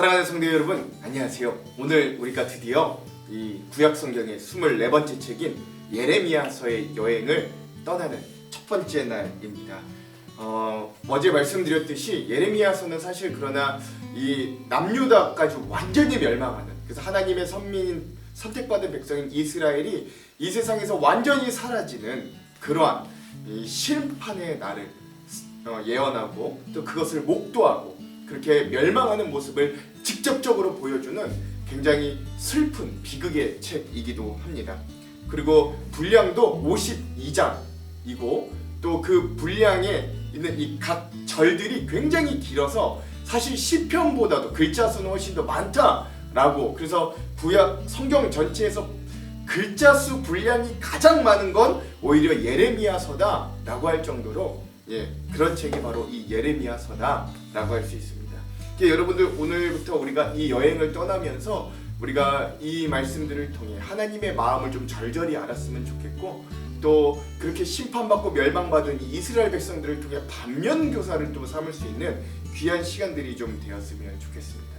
사랑하는 성도 여러분, 안녕하세요. 오늘 우리가 드디어 이 구약 성경의 24번째 책인 예레미야서의 여행을 떠나는 첫 번째 날입니다. 어제 말씀드렸듯이 예레미야서는 사실 그러나 이 남유다까지 완전히 멸망하는, 그래서 하나님의 선민 선택받은 백성인 이스라엘이 이 세상에서 완전히 사라지는 그러한 이 심판의 날을 예언하고 또 그것을 목도하고 그렇게 멸망하는 모습을 직접적으로 보여주는 굉장히 슬픈 비극의 책이기도 합니다. 그리고 분량도 52장이고 또 그 분량에 있는 이 각 절들이 굉장히 길어서 사실 시편보다도 글자 수는 훨씬 더 많다라고, 그래서 구약 성경 전체에서 글자 수 분량이 가장 많은 건 오히려 예레미야서다라고 할 정도로 그런 책이 바로 이 예레미야서다라고 할 수 있습니다. 여러분들, 오늘부터 우리가 이 여행을 떠나면서 우리가 이 말씀들을 통해 하나님의 마음을 좀 절절히 알았으면 좋겠고, 또 그렇게 심판받고 멸망받은 이 이스라엘 백성들을 통해 반면교사를 또 삼을 수 있는 귀한 시간들이 좀 되었으면 좋겠습니다.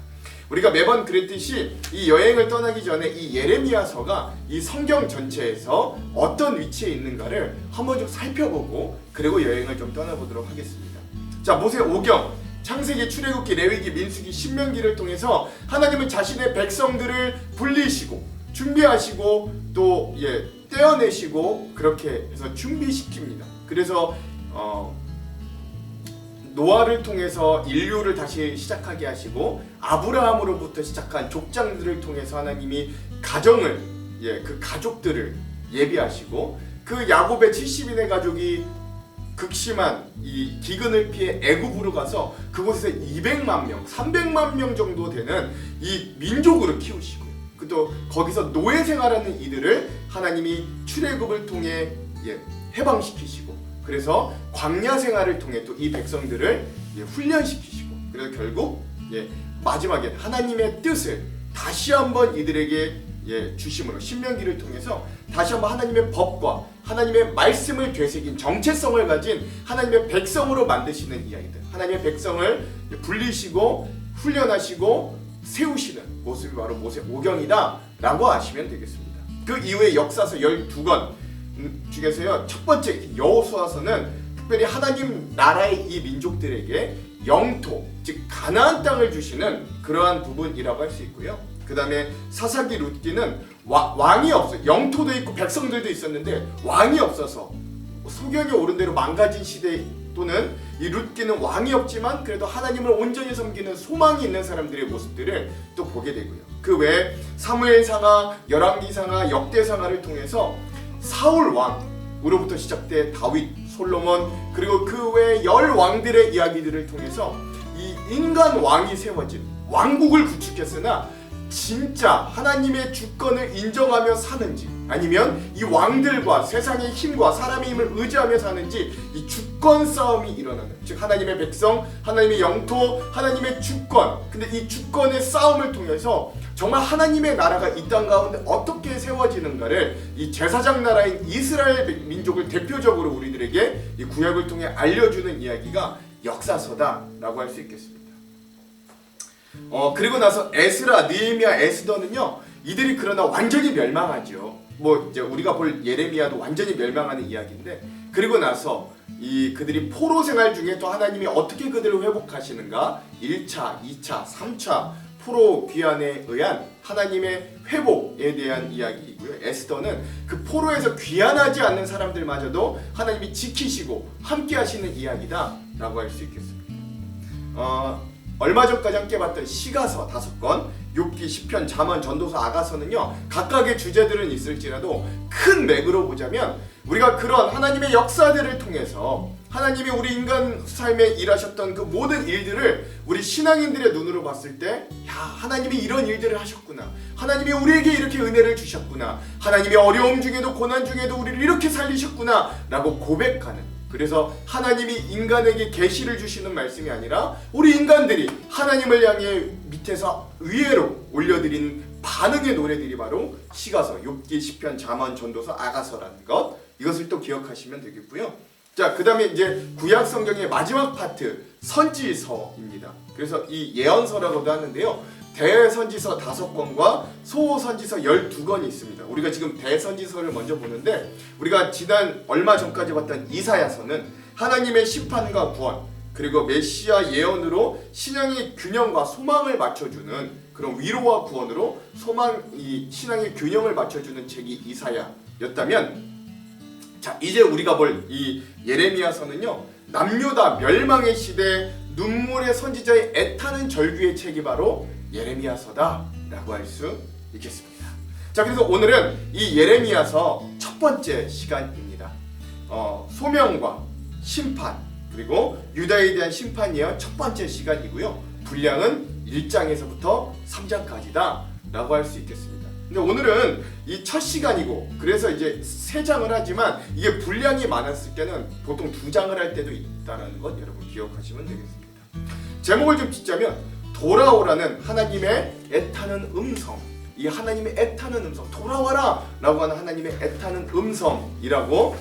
우리가 매번 그랬듯이 이 여행을 떠나기 전에 이 예레미야서가 이 성경 전체에서 어떤 위치에 있는가를 한번 좀 살펴보고 그리고 여행을 좀 떠나보도록 하겠습니다. 자, 모세 오경, 창세기, 출애굽기, 레위기, 민수기, 신명기를 통해서 하나님은 자신의 백성들을 분리시고 준비하시고 또 떼어내시고 그렇게 해서 준비시킵니다. 그래서 노아를 통해서 인류를 다시 시작하게 하시고 아브라함으로부터 시작한 족장들을 통해서 하나님이 가정을 그 가족들을 예비하시고 그 야곱의 70인의 가족이 극심한 이 기근을 피해 애굽으로 가서 그곳에서 200만 명, 300만 명 정도 되는 이 민족으로 키우시고요. 또 거기서 노예 생활하는 이들을 하나님이 출애굽을 통해 해방시키시고, 그래서 광야 생활을 통해 또 이 백성들을 훈련시키시고, 그래서 결국 마지막에 하나님의 뜻을 다시 한번 이들에게 주심으로 신명기를 통해서 다시 한번 하나님의 법과 하나님의 말씀을 되새긴 정체성을 가진 하나님의 백성으로 만드시는 이야기들, 하나님의 백성을 분리시고 훈련하시고 세우시는 모습이 바로 모세 오경이다 라고 아시면 되겠습니다. 그 이후에 역사서 12권 중에서요, 첫 번째 여호수아서는 특별히 하나님 나라의 이 민족들에게 영토, 즉 가나안 땅을 주시는 그러한 부분이라고 할 수 있고요. 그 다음에 사사기, 룻기는 왕이 없어요. 영토도 있고 백성들도 있었는데 왕이 없어서 소경이 오른 대로 망가진 시대, 또는 이 룻기는 왕이 없지만 그래도 하나님을 온전히 섬기는 소망이 있는 사람들의 모습들을 또 보게 되고요. 그 외에 사무엘상하, 열왕기상하, 역대상하를 통해서 사울 왕으로부터 시작된 다윗, 솔로몬, 그리고 그 외에 10왕들의 이야기들을 통해서 이 인간 왕이 세워진 왕국을 구축했으나 진짜 하나님의 주권을 인정하며 사는지, 아니면 이 왕들과 세상의 힘과 사람의 힘을 의지하며 사는지, 이 주권 싸움이 일어나는, 즉 하나님의 백성, 하나님의 영토, 하나님의 주권, 근데 이 주권의 싸움을 통해서 정말 하나님의 나라가 이 땅 가운데 어떻게 세워지는가를 이 제사장 나라인 이스라엘 민족을 대표적으로 우리들에게 이 구약을 통해 알려주는 이야기가 역사서다라고 할 수 있겠습니다. 그리고 나서 에스라, 느헤미야, 에스더는요, 이들이 그러나 완전히 멸망하죠. 이제 우리가 볼 예레미야도 완전히 멸망하는 이야기인데, 그리고 나서 그들이 포로 생활 중에 또 하나님이 어떻게 그들을 회복하시는가, 1차, 2차, 3차 포로 귀환에 의한 하나님의 회복에 대한 이야기이고요. 에스더는 그 포로에서 귀환하지 않는 사람들마저도 하나님이 지키시고 함께 하시는 이야기다 라고 할 수 있겠습니다. 얼마 전까지 함께 봤던 시가서 5권, 욥기, 시편, 잠언, 전도서, 아가서는요, 각각의 주제들은 있을지라도 큰 맥으로 보자면 우리가 그런 하나님의 역사들을 통해서 하나님이 우리 인간 삶에 일하셨던 그 모든 일들을 우리 신앙인들의 눈으로 봤을 때, 야, 하나님이 이런 일들을 하셨구나, 하나님이 우리에게 이렇게 은혜를 주셨구나, 하나님이 어려움 중에도 고난 중에도 우리를 이렇게 살리셨구나 라고 고백하는, 그래서 하나님이 인간에게 계시를 주시는 말씀이 아니라 우리 인간들이 하나님을 향해 밑에서 위로 올려드린 반응의 노래들이 바로 시가서, 욥기, 시편, 잠언, 전도서, 아가서라는 것, 이것을 또 기억하시면 되겠고요. 자, 자, 그 다음에 이제 구약 성경의 마지막 파트 선지서입니다. 그래서 이 예언서라고도 하는데요. 대선지서 5권과 소선지서 12권이 있습니다. 우리가 지금 대선지서를 먼저 보는데, 우리가 지난 얼마 전까지 봤던 이사야서는 하나님의 심판과 구원, 그리고 메시아 예언으로 신앙의 균형과 소망을 맞춰주는 그런 위로와 구원으로 이 신앙의 균형을 맞춰주는 책이 이사야였다면, 자, 이제 우리가 볼 이 예레미야서는요, 남유다 멸망의 시대 눈물의 선지자의 애타는 절규의 책이 바로 예레미야서다라고 할 수 있겠습니다. 자, 그래서 오늘은 이 예레미야서 첫 번째 시간입니다. 소명과 심판, 그리고 유다에 대한 심판 예언 첫 번째 시간이고요. 분량은 1장에서부터 3장까지다 라고 할 수 있겠습니다. 근데 오늘은 이 첫 시간이고, 그래서 이제 3장을 하지만 이게 분량이 많았을 때는 보통 2장을 할 때도 있다는 것 여러분 기억하시면 되겠습니다. 제목을 좀 짓자면 돌아오라는 하나님의 애타는 음성, 이 하나님의 애타는 음성, 돌아와라 라고 하는 하나님의 애타는 음성이라고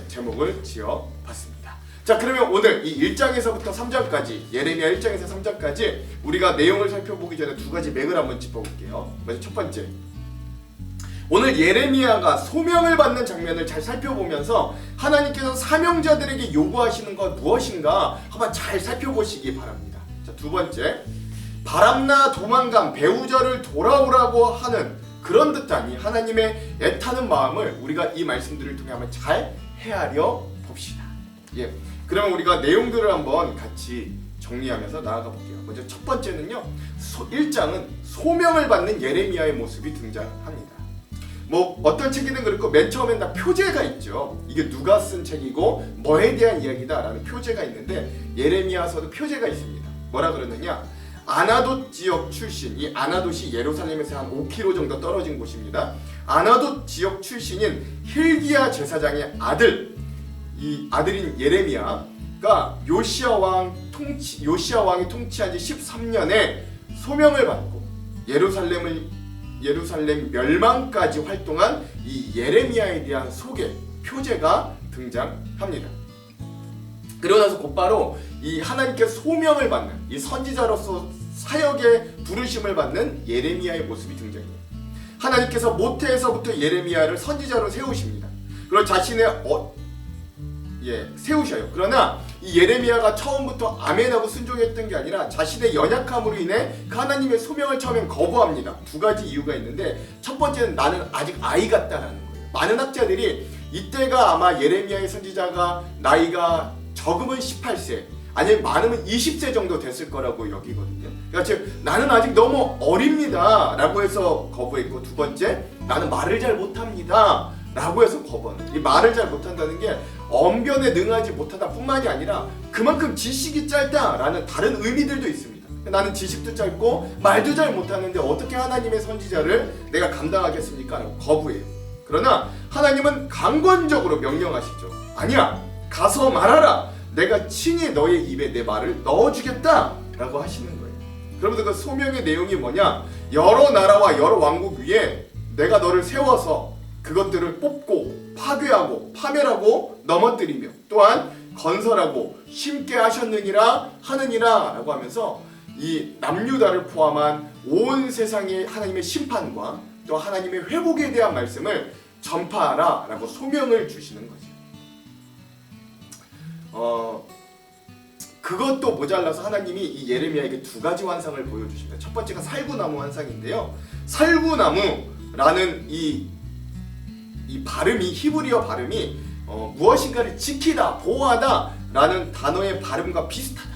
제목을 지어봤습니다. 자, 그러면 오늘 이 1장에서부터 3장까지, 예레미야 1장에서 3장까지 우리가 내용을 살펴보기 전에 2가지 맥을 한번 짚어볼게요. 먼저 첫 번째, 오늘 예레미야가 소명을 받는 장면을 잘 살펴보면서 하나님께서 사명자들에게 요구하시는 건 무엇인가 한번 잘 살펴보시기 바랍니다. 자, 두 번째, 바람나 도망간 배우자를 돌아오라고 하는 그런 듯한 이 하나님의 애타는 마음을 우리가 이 말씀들을 통해 한번 잘 헤아려 봅시다. 그러면 우리가 내용들을 한번 같이 정리하면서 나아가 볼게요. 먼저 첫 번째는요, 1장은 소명을 받는 예레미야의 모습이 등장합니다. 뭐 어떤 책이든 그렇고 맨 처음엔 다 표제가 있죠. 이게 누가 쓴 책이고 뭐에 대한 이야기다라는 표제가 있는데, 예레미야서도 표제가 있습니다. 뭐라 그러느냐, 아나돗 지역 출신, 이 아나돗이 예루살렘에서 한 5km 정도 떨어진 곳입니다. 아나돗 지역 출신인 힐기야 제사장의 아들, 이 아들인 예레미야가 요시야 왕이 통치한 지 13년에 소명을 받고 예루살렘 멸망까지 활동한 이 예레미야에 대한 소개, 표제가 등장합니다. 그리고 나서 곧바로 이 하나님께 소명을 받는 이 선지자로서 사역의 부르심을 받는 예레미야의 모습이 등장해요. 하나님께서 모태에서부터 예레미야를 선지자로 세우십니다. 그리고 자신의 세우셔요. 그러나 이 예레미야가 처음부터 아멘하고 순종했던 게 아니라 자신의 연약함으로 인해 그 하나님의 소명을 처음엔 거부합니다. 2가지 이유가 있는데, 첫 번째는 나는 아직 아이 같다라는 거예요. 많은 학자들이 이때가 아마 예레미야의 선지자가 나이가 적으면 18세, 아니면 많으면 20세 정도 됐을 거라고 여기거든요. 그러니까 즉 나는 아직 너무 어립니다 라고 해서 거부했고, 두 번째, 나는 말을 잘 못합니다 라고 해서 거부하는, 이 말을 잘 못한다는 게 언변에 능하지 못하다 뿐만이 아니라 그만큼 지식이 짧다라는 다른 의미들도 있습니다. 나는 지식도 짧고 말도 잘 못하는데 어떻게 하나님의 선지자를 내가 감당하겠습니까? 라고 거부해요. 그러나 하나님은 강권적으로 명령하시죠. 아니야, 가서 말하라. 내가 친히 너의 입에 내 말을 넣어주겠다 라고 하시는 거예요. 그러면서 그 소명의 내용이 뭐냐, 여러 나라와 여러 왕국 위에 내가 너를 세워서 그것들을 뽑고 파괴하고 파멸하고 넘어뜨리며 또한 건설하고 심게 하셨느니라 하느니라 라고 하면서 이 남유다를 포함한 온 세상의 하나님의 심판과 또 하나님의 회복에 대한 말씀을 전파하라 라고 소명을 주시는 거죠. 그것도 모자라서 하나님이 이 예레미야에게 2가지 환상을 보여주십니다. 첫 번째가 살구나무 환상인데요, 살구나무라는 이 발음이, 히브리어 발음이 무엇인가를 지키다, 보호하다 라는 단어의 발음과 비슷하다.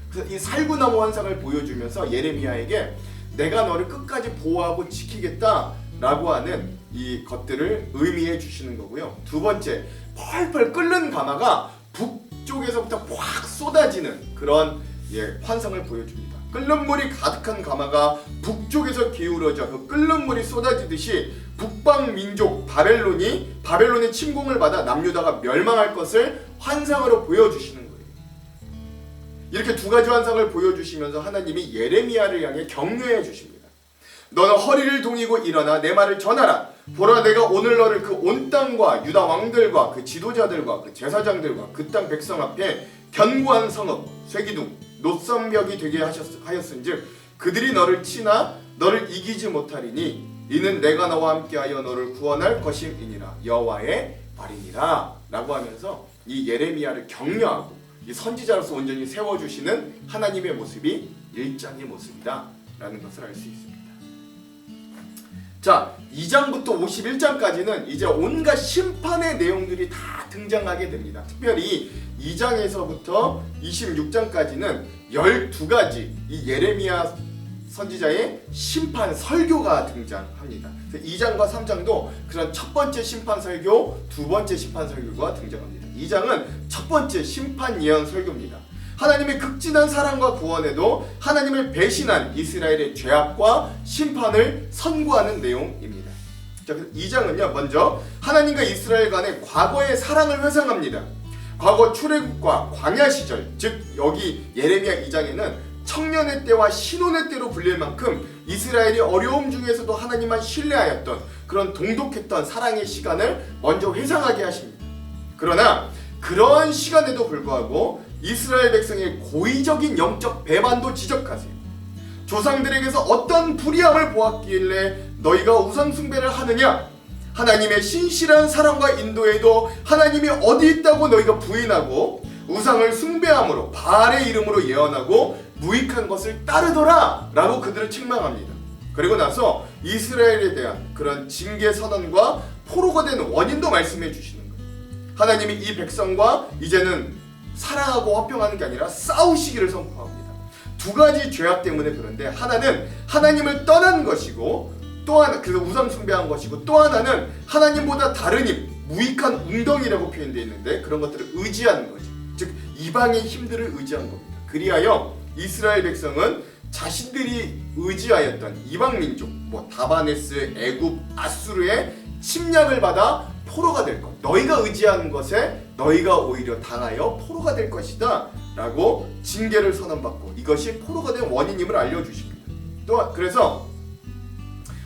그래서 이 살구나무 환상을 보여주면서 예레미야에게 내가 너를 끝까지 보호하고 지키겠다 라고 하는 이 것들을 의미해 주시는 거고요. 두 번째, 펄펄 끓는 가마가 북쪽에서부터 확 쏟아지는 그런 환상을 보여줍니다. 끓는 물이 가득한 가마가 북쪽에서 기울어져 그 끓는 물이 쏟아지듯이 북방 민족 바벨론의 침공을 받아 남유다가 멸망할 것을 환상으로 보여주시는 거예요. 이렇게 2가지 환상을 보여주시면서 하나님이 예레미야를 향해 격려해 주십니다. 너는 허리를 동이고 일어나 내 말을 전하라. 보라 내가 오늘 너를 그 온 땅과 유다 왕들과 그 지도자들과 그 제사장들과 그 땅 백성 앞에 견고한 성읍 쇠기둥 노선벽이 되게 하였은즉 그들이 너를 치나 너를 이기지 못하리니 이는 내가 너와 함께하여 너를 구원할 것임이니라 여호와의 말이니라 라고 하면서 이 예레미야를 격려하고 이 선지자로서 온전히 세워주시는 하나님의 모습이 일장의 모습이다 라는 것을 알 수 있습니다. 자, 2장부터 51장까지는 이제 온갖 심판의 내용들이 다 등장하게 됩니다. 특별히 2장에서부터 26장까지는 12가지 이 예레미야 선지자의 심판 설교가 등장합니다. 2장과 3장도 그런 첫 번째 심판 설교, 두 번째 심판 설교가 등장합니다. 2장은 첫 번째 심판 예언 설교입니다. 하나님의 극진한 사랑과 구원에도 하나님을 배신한 이스라엘의 죄악과 심판을 선고하는 내용입니다. 자, 2장은요, 먼저 하나님과 이스라엘 간의 과거의 사랑을 회상합니다. 과거 출애굽과 광야 시절, 즉 여기 예레미야 2장에는 청년의 때와 신혼의 때로 불릴 만큼 이스라엘이 어려움 중에서도 하나님만 신뢰하였던 그런 동독했던 사랑의 시간을 먼저 회상하게 하십니다. 그러나 그러한 시간에도 불구하고 이스라엘 백성의 고의적인 영적 배반도 지적하세요. 조상들에게서 어떤 불의함을 보았길래 너희가 우상 숭배를 하느냐? 하나님의 신실한 사랑과 인도에도 하나님이 어디 있다고 너희가 부인하고 우상을 숭배함으로 바알의 이름으로 예언하고 무익한 것을 따르더라 라고 그들을 책망합니다. 그리고 나서 이스라엘에 대한 그런 징계 선언과 포로가 된 원인도 말씀해 주시는 거예요. 하나님이 이 백성과 이제는 사랑하고 화평하는 게 아니라 싸우시기를 선포합니다. 두 가지 죄악 때문에 그런데 하나는 하나님을 떠난 것이고 또 하나 그래서 우상 숭배한 것이고 또 하나는 하나님보다 다른 힘 무익한 웅덩이라고 표현되어 있는데 그런 것들을 의지하는 거죠. 즉 이방의 힘들을 의지한 겁니다. 그리하여 이스라엘 백성은 자신들이 의지하였던 이방 민족 다바네스, 애굽, 아수르의 침략을 받아 포로가 될 것. 너희가 의지하는 것에 너희가 오히려 당하여 포로가 될 것이다 라고 징계를 선언받고 이것이 포로가 된 원인임을 알려주십니다. 또 그래서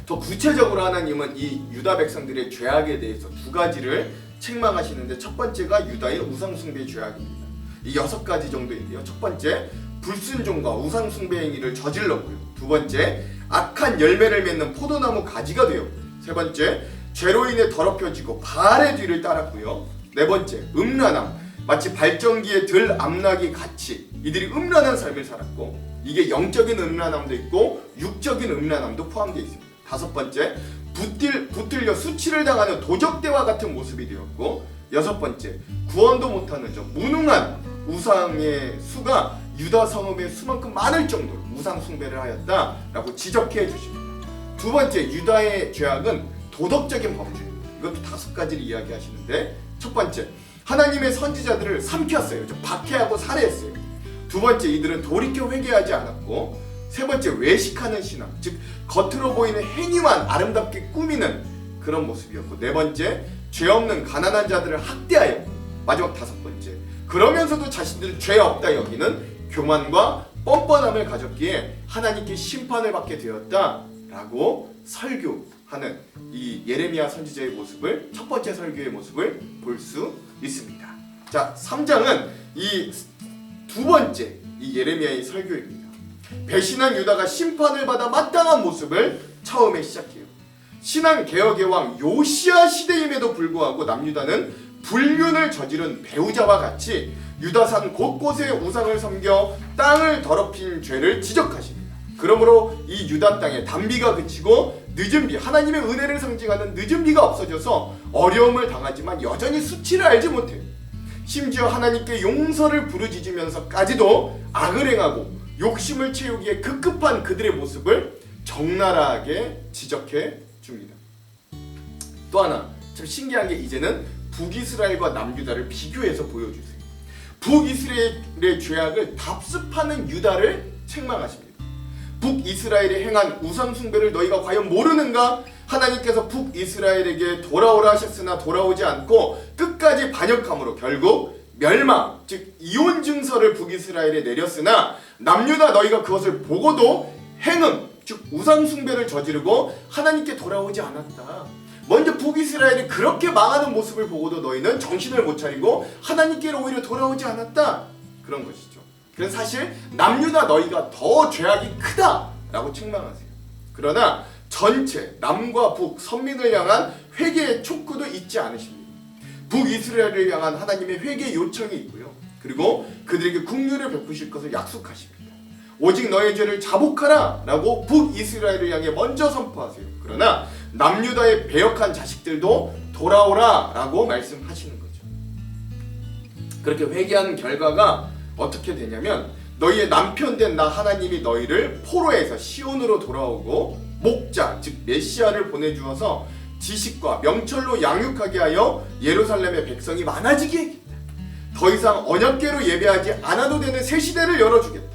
더 구체적으로 하나님은 이 유다 백성들의 죄악에 대해서 두 가지를 책망하시는데 첫 번째가 유다의 우상숭배 죄악입니다. 이 6가지 정도인데요. 첫 번째, 불순종과 우상숭배 행위를 저질렀고요. 두 번째, 악한 열매를 맺는 포도나무 가지가 되었고요. 세 번째, 죄로 인해 더럽혀지고 바알의 뒤를 따랐고요. 네 번째, 음란함, 마치 발전기에 들 암락이 같이 이들이 음란한 삶을 살았고 이게 영적인 음란함도 있고 육적인 음란함도 포함되어 있습니다. 다섯 번째, 붙들려 수치를 당하는 도적대와 같은 모습이 되었고 여섯 번째, 구원도 못하는 무능한 우상의 수가 유다 성읍의 수만큼 많을 정도로 우상 숭배를 하였다라고 지적해 주십니다. 두 번째, 유다의 죄악은 도덕적인 범죄입니다. 이것도 5가지를 이야기하시는데 첫 번째, 하나님의 선지자들을 삼켰어요. 박해하고 살해했어요. 두 번째, 이들은 돌이켜 회개하지 않았고 세 번째, 외식하는 신앙, 즉 겉으로 보이는 행위만 아름답게 꾸미는 그런 모습이었고 네 번째, 죄 없는 가난한 자들을 학대하였고 마지막 5번째, 그러면서도 자신들은 죄 없다 여기는 교만과 뻔뻔함을 가졌기에 하나님께 심판을 받게 되었다라고 설교하는 이 예레미야 선지자의 모습을 첫 번째 설교의 모습을 볼 수 있습니다. 자, 3장은 이 두 번째 이 예레미야의 설교입니다. 배신한 유다가 심판을 받아 마땅한 모습을 처음에 시작해요. 신앙 개혁의 왕 요시야 시대임에도 불구하고 남유다는 불륜을 저지른 배우자와 같이 유다산 곳곳에 우상을 섬겨 땅을 더럽힌 죄를 지적하십니다. 그러므로 이 유다 땅에 단비가 그치고 늦은 비, 하나님의 은혜를 상징하는 늦은 비가 없어져서 어려움을 당하지만 여전히 수치를 알지 못해요. 심지어 하나님께 용서를 부르짖으면서까지도 악을 행하고 욕심을 채우기에 급급한 그들의 모습을 적나라하게 지적해 줍니다. 또 하나 참 신기한 게 이제는 북이스라엘과 남유다를 비교해서 보여주세요. 북이스라엘의 죄악을 답습하는 유다를 책망하십니다. 북이스라엘이 행한 우상숭배를 너희가 과연 모르는가? 하나님께서 북이스라엘에게 돌아오라 하셨으나 돌아오지 않고 끝까지 반역함으로 결국 멸망, 즉 이혼 증서를 북이스라엘에 내렸으나 남유다 너희가 그것을 보고도 행음, 즉 우상숭배를 저지르고 하나님께 돌아오지 않았다. 먼저 북이스라엘이 그렇게 망하는 모습을 보고도 너희는 정신을 못 차리고 하나님께로 오히려 돌아오지 않았다. 그런 것이죠. 그래서 사실 남유다 너희가 더 죄악이 크다라고 책망하세요. 그러나 전체 남과 북 선민을 향한 회개의 촉구도 잊지 않으십니다. 북이스라엘을 향한 하나님의 회개 요청이 있고요. 그리고 그들에게 긍휼을 베푸실 것을 약속하십니다. 오직 너의 죄를 자복하라 라고 북이스라엘을 향해 먼저 선포하세요. 그러나 남유다의 배역한 자식들도 돌아오라 라고 말씀하시는 거죠. 그렇게 회개하는 결과가 어떻게 되냐면 너희의 남편된 나 하나님이 너희를 포로에서 시온으로 돌아오고 목자 즉 메시아를 보내주어서 지식과 명철로 양육하게 하여 예루살렘의 백성이 많아지게 하겠다. 더 이상 언약궤로 예배하지 않아도 되는 새 시대를 열어주겠다.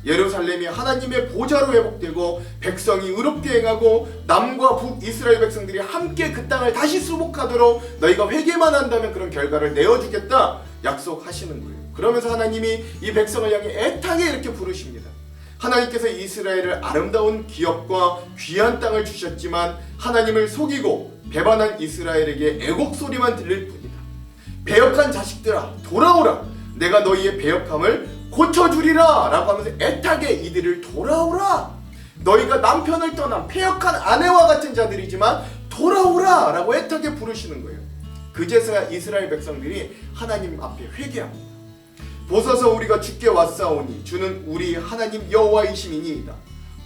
예루살렘이 하나님의 보좌로 회복되고 백성이 의롭게 행하고 남과 북 이스라엘 백성들이 함께 그 땅을 다시 수복하도록 너희가 회개만 한다면 그런 결과를 내어주겠다 약속하시는 거예요. 그러면서 하나님이 이 백성을 향해 애타게 이렇게 부르십니다. 하나님께서 이스라엘을 아름다운 기업과 귀한 땅을 주셨지만 하나님을 속이고 배반한 이스라엘에게 애곡 소리만 들릴 뿐이다. 배역한 자식들아 돌아오라. 내가 너희의 배역함을 고쳐주리라 라고 하면서 애타게 이들을 돌아오라. 너희가 남편을 떠난 패역한 아내와 같은 자들이지만 돌아오라 라고 애타게 부르시는 거예요. 그제서야 이스라엘 백성들이 하나님 앞에 회개합니다. 보소서 우리가 주께 왔사오니 주는 우리 하나님 여호와이심이니이다.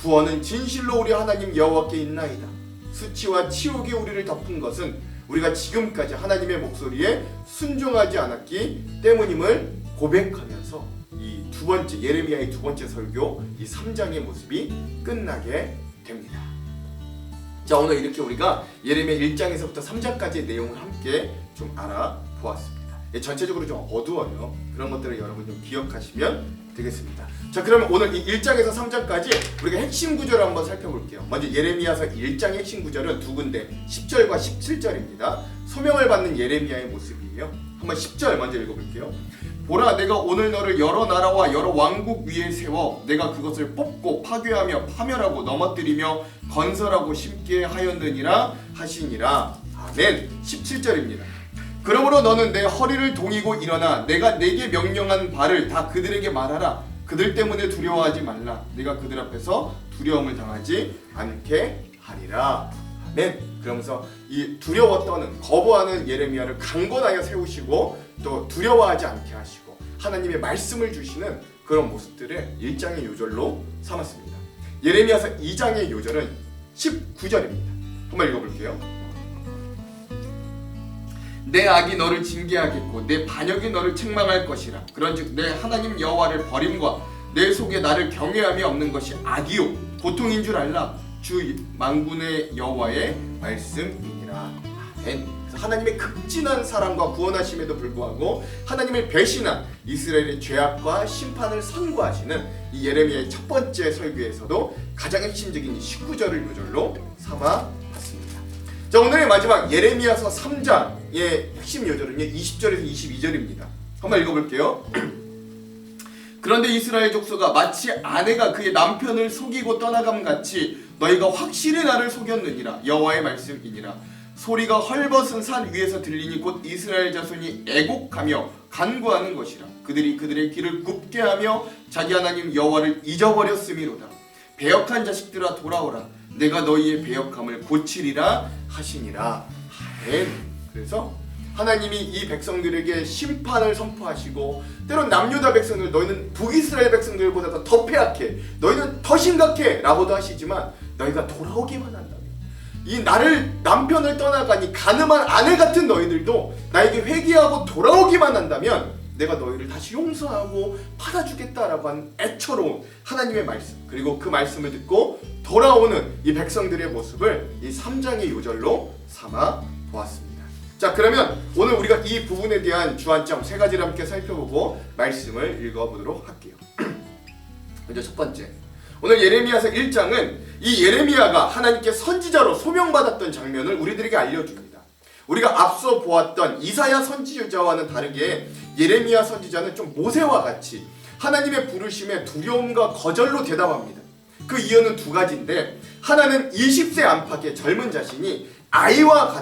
구원은 진실로 우리 하나님 여호와께 있나이다. 수치와 치욕이 우리를 덮은 것은 우리가 지금까지 하나님의 목소리에 순종하지 않았기 때문임을 고백하면서 이 두 번째 예레미야의 두 번째 설교 이 3장의 모습이 끝나게 됩니다. 자, 오늘 이렇게 우리가 예레미야 1장에서부터 3장까지의 내용을 함께 좀 알아보았습니다. 전체적으로 좀 어두워요. 그런 것들을 여러분 좀 기억하시면 되겠습니다. 자, 그러면 오늘 이 1장에서 3장까지 우리가 핵심 구절을 한번 살펴볼게요. 먼저 예레미야서 1장의 핵심 구절은 두 군데 10절과 17절입니다. 소명을 받는 예레미야의 모습이에요. 한번 10절 먼저 읽어볼게요. 보라, 내가 오늘 너를 여러 나라와 여러 왕국 위에 세워 내가 그것을 뽑고 파괴하며 파멸하고 넘어뜨리며 건설하고 심게 하였느니라 하시니라. 아멘. 17절입니다. 그러므로 너는 내 허리를 동이고 일어나 내가 내게 명령한 바를 다 그들에게 말하라. 그들 때문에 두려워하지 말라. 내가 그들 앞에서 두려움을 당하지 않게 하리라. 아멘. 그러면서 이 두려워 떠는 거부하는 예레미야를 강건하여 세우시고 또 두려워하지 않게 하시고 하나님의 말씀을 주시는 그런 모습들을 1장의 요절로 삼았습니다. 예레미야서 2장의 요절은 19절입니다. 한번 읽어볼게요. 내 악이 너를 징계하겠고 내 반역이 너를 책망할 것이라. 그런즉 내 하나님 여호와를 버림과 내 속에 나를 경외함이 없는 것이 악이요 고통인 줄 알라. 주 만군의 여호와의 말씀이니라. 아멘. 그래서 하나님의 극진한 사랑과 구원하심에도 불구하고 하나님을 배신한 이스라엘의 죄악과 심판을 선고하시는 이 예레미야의 첫 번째 설교에서도 가장 핵심적인 19절을 요절로 삼아봤습니다. 자, 오늘의 마지막 예레미야서 3장의 핵심 요절은요 20절에서 22절입니다. 한번 읽어볼게요. 그런데 이스라엘 족속아 마치 아내가 그의 남편을 속이고 떠나감 같이 너희가 확실히 나를 속였느니라. 여호와의 말씀이니라. 소리가 헐벗은 산 위에서 들리니 곧 이스라엘 자손이 애곡하며 간구하는 것이라. 그들이 그들의 길을 굽게 하며 자기 하나님 여호와를 잊어버렸음이로다. 배역한 자식들아 돌아오라. 내가 너희의 배역함을 고치리라 하시니라. 아멘. 그래서 하나님이 이 백성들에게 심판을 선포하시고 때론 남유다 백성들 너희는 북이스라엘 백성들보다 더 패악해 너희는 더 심각해 라고도 하시지만 너희가 돌아오기만 한다면 이 나를 남편을 떠나가니 가늠한 아내 같은 너희들도 나에게 회개하고 돌아오기만 한다면 내가 너희를 다시 용서하고 받아주겠다라고 하는 애처로운 하나님의 말씀 그리고 그 말씀을 듣고 돌아오는 이 백성들의 모습을 이 3장의 요절로 삼아 보았습니다. 자, 그러면 오늘 우리가 이 부분에 대한 주안점 세 가지를 함께 살펴보고 말씀을 읽어보도록 할게요. 먼저 첫 번째, 오늘 예레미야서 1장은 이 예레미야가 하나님께 선지자로 소명받았던 장면을 우리들에게 알려줍니다. 우리가 앞서 보았던 이사야 선지자와는 다르게 예레미야 선지자는 좀 모세와 같이 하나님의 부르심에 두려움과 거절로 대답합니다. 그 이유는 두 가지인데 하나는 20세 안팎의 젊은 자신이 아이와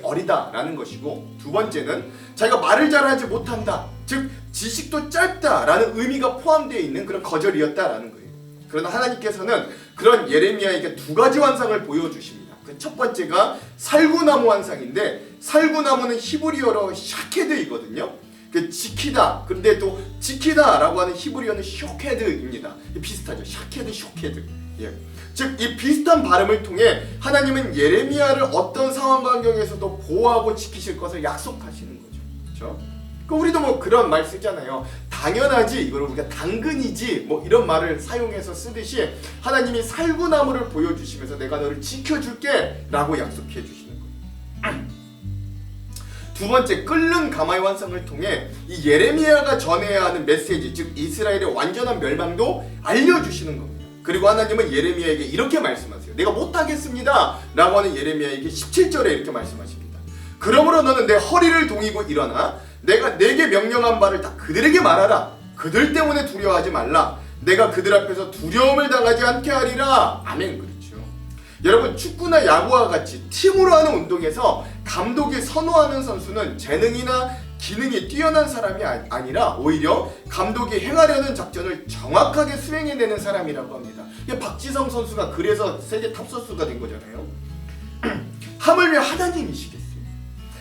어리다라는 것이고, 두 번째는 자기가 말을 잘하지 못한다, 즉 지식도 짧다라는 의미가 포함되어 있는 그런 거절이었다라는 거예요. 그러나 하나님께서는 그런 예레미야에게 두 가지 환상을 보여주십니다. 그 첫 번째가 살구나무 환상인데, 살구나무는 히브리어로 샤케드이거든요. 그 지키다, 근데 또 지키다라고 하는 히브리어는 쇼케드입니다. 비슷하죠. 샤케드, 쇼케드. 예. 즉 이 비슷한 발음을 통해 하나님은 예레미야를 어떤 상황 환경에서도 보호하고 지키실 것을 약속하시는 거죠. 그렇죠? 우리도 뭐 그런 말 쓰잖아요. 당연하지, 이걸 우리가 당근이지, 뭐 이런 말을 사용해서 쓰듯이 하나님이 살구나무를 보여주시면서 내가 너를 지켜줄게 라고 약속해 주시는 거예요. 두 번째, 끓는 가마의 환상을 통해 이 예레미야가 전해야 하는 메시지, 즉 이스라엘의 완전한 멸망도 알려주시는 겁니다. 그리고 하나님은 예레미야에게 이렇게 말씀하세요. 내가 못하겠습니다 라고 하는 예레미야에게 17절에 이렇게 말씀하십니다. 그러므로 너는 내 허리를 동이고 일어나 내가 내게 명령한 바를 다 그들에게 말하라. 그들 때문에 두려워하지 말라. 내가 그들 앞에서 두려움을 당하지 않게 하리라. 아멘. 그렇죠. 여러분, 축구나 야구와 같이 팀으로 하는 운동에서 감독이 선호하는 선수는 재능이나 기능이 뛰어난 사람이 아니라 오히려 감독이 행하려는 작전을 정확하게 수행해내는 사람이라고 합니다. 박지성 선수가 그래서 세계 탑 선수가 된 거잖아요. 하물며 하나님이시겠어요.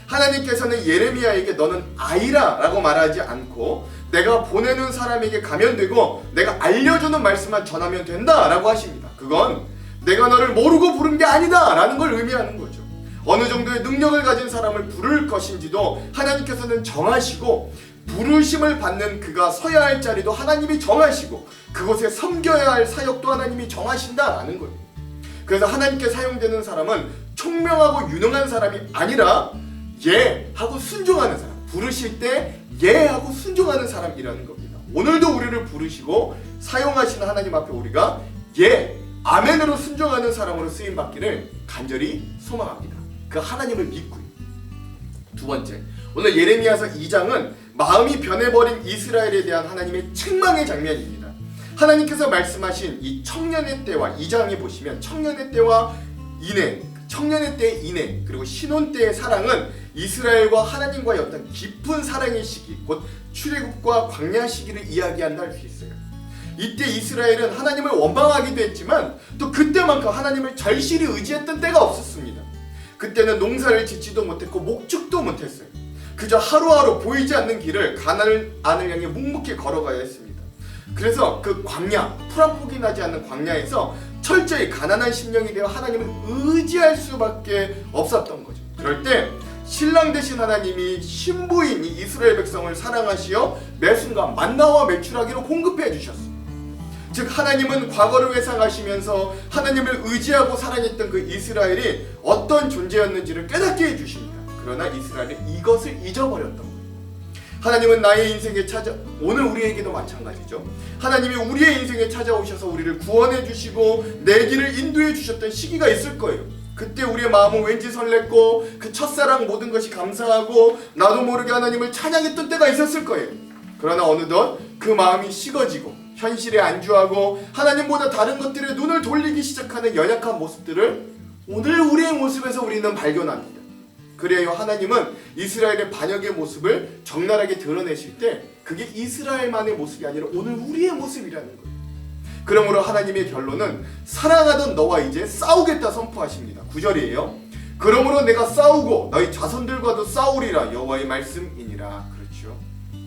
하나님께서는 예레미야에게 너는 아이라 라고 말하지 않고 내가 보내는 사람에게 가면 되고 내가 알려주는 말씀만 전하면 된다 라고 하십니다. 그건 내가 너를 모르고 부른 게 아니다 라는 걸 의미하는 거죠. 어느 정도의 능력을 가진 사람을 부를 것인지도 하나님께서는 정하시고, 부르심을 받는 그가 서야 할 자리도 하나님이 정하시고, 그곳에 섬겨야 할 사역도 하나님이 정하신다라는 거예요. 그래서 하나님께 사용되는 사람은 총명하고 유능한 사람이 아니라 예 하고 순종하는 사람, 부르실 때 예 하고 순종하는 사람이라는 겁니다. 오늘도 우리를 부르시고 사용하시는 하나님 앞에 우리가 예, 아멘으로 순종하는 사람으로 쓰임받기를 간절히 소망합니다. 그 하나님을 믿고요. 두 번째, 오늘 예레미야서 2장은 마음이 변해버린 이스라엘에 대한 하나님의 책망의 장면입니다. 하나님께서 말씀하신 이 청년의 때와 2장에 보시면 청년의 때와 인애, 청년의 때의 인애, 그리고 신혼 때의 사랑은 이스라엘과 하나님과의 어떤 깊은 사랑의 시기, 곧 출애굽과 광야 시기를 이야기한다 할 수 있어요. 이때 이스라엘은 하나님을 원망하기도 했지만 또 그때만큼 하나님을 절실히 의지했던 때가 없었습니다. 그때는 농사를 짓지도 못했고 목축도 못했어요. 그저 하루하루 보이지 않는 길을 가나안을 향해 묵묵히 걸어가야 했습니다. 그래서 그 광야, 풀 한 폭이 나지 않는 광야에서 철저히 가난한 심령이 되어 하나님을 의지할 수밖에 없었던 거죠. 그럴 때 신랑 되신 하나님이 신부인 이 이스라엘 백성을 사랑하시어 매 순간 만나와 메추라기로 공급해 주셨습니다. 즉 하나님은 과거를 회상하시면서 하나님을 의지하고 사랑했던 그 이스라엘이 어떤 존재였는지를 깨닫게 해주십니다. 그러나 이스라엘은 이것을 잊어버렸던 거예요. 하나님은 나의 인생에 오늘 우리에게도 마찬가지죠. 하나님이 우리의 인생에 찾아오셔서 우리를 구원해 주시고 내 길을 인도해 주셨던 시기가 있을 거예요. 그때 우리의 마음은 왠지 설렜고 그 첫사랑 모든 것이 감사하고 나도 모르게 하나님을 찬양했던 때가 있었을 거예요. 그러나 어느덧 그 마음이 식어지고 현실에 안주하고 하나님보다 다른 것들에 눈을 돌리기 시작하는 연약한 모습들을 오늘 우리의 모습에서 우리는 발견합니다. 그래요, 하나님은 이스라엘의 반역의 모습을 적나라하게 드러내실 때 그게 이스라엘만의 모습이 아니라 오늘 우리의 모습이라는 거예요. 그러므로 하나님의 결론은 사랑하던 너와 이제 싸우겠다 선포하십니다. 9절이에요. 그러므로 내가 싸우고 너희 자손들과도 싸우리라 여호와의 말씀이니라. 그렇죠.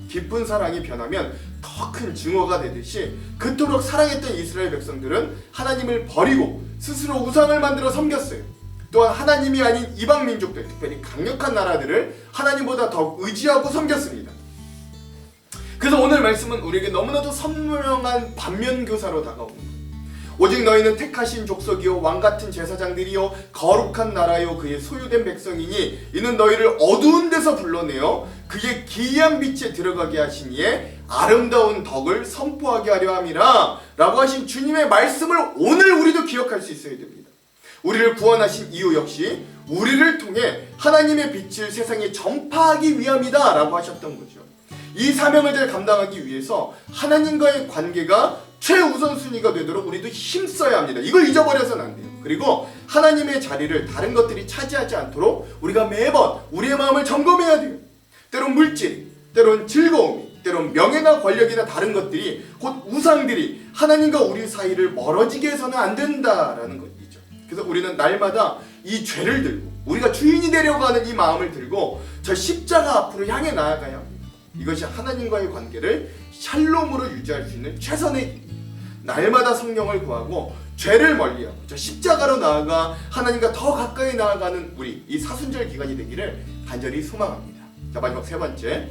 깊은 사랑이 변하면 더 큰 증오가 되듯이 그토록 사랑했던 이스라엘 백성들은 하나님을 버리고 스스로 우상을 만들어 섬겼어요. 또한 하나님이 아닌 이방 민족들, 특별히 강력한 나라들을 하나님보다 더 의지하고 섬겼습니다. 그래서 오늘 말씀은 우리에게 너무나도 선명한 반면교사로 다가옵니다. 오직 너희는 택하신 족속이요 왕같은 제사장들이요 거룩한 나라요 그의 소유된 백성이니 이는 너희를 어두운 데서 불러내어 그의 기이한 빛에 들어가게 하신 이의 아름다운 덕을 선포하게 하려 함이라 라고 하신 주님의 말씀을 오늘 우리도 기억할 수 있어야 됩니다. 우리를 구원하신 이유 역시 우리를 통해 하나님의 빛을 세상에 전파하기 위함이다 라고 하셨던 거죠. 이 사명을 잘 감당하기 위해서 하나님과의 관계가 최우선순위가 되도록 우리도 힘써야 합니다. 이걸 잊어버려서는 안 돼요. 그리고 하나님의 자리를 다른 것들이 차지하지 않도록 우리가 매번 우리의 마음을 점검해야 돼요. 때론 물질, 때론 즐거움이, 때론 명예나 권력이나 다른 것들이, 곧 우상들이 하나님과 우리 사이를 멀어지게 해서는 안 된다라는 것이죠. 그래서 우리는 날마다 이 죄를 들고 우리가 주인이 되려고 하는 이 마음을 들고 저 십자가 앞으로 향해 나아가야 합니다. 이것이 하나님과의 관계를 샬롬으로 유지할 수 있는 최선의 길이에요. 날마다 성령을 구하고 죄를 멀리하고 저 십자가로 나아가 하나님과 더 가까이 나아가는 우리 이 사순절 기간이 되기를 간절히 소망합니다. 자, 마지막 세 번째,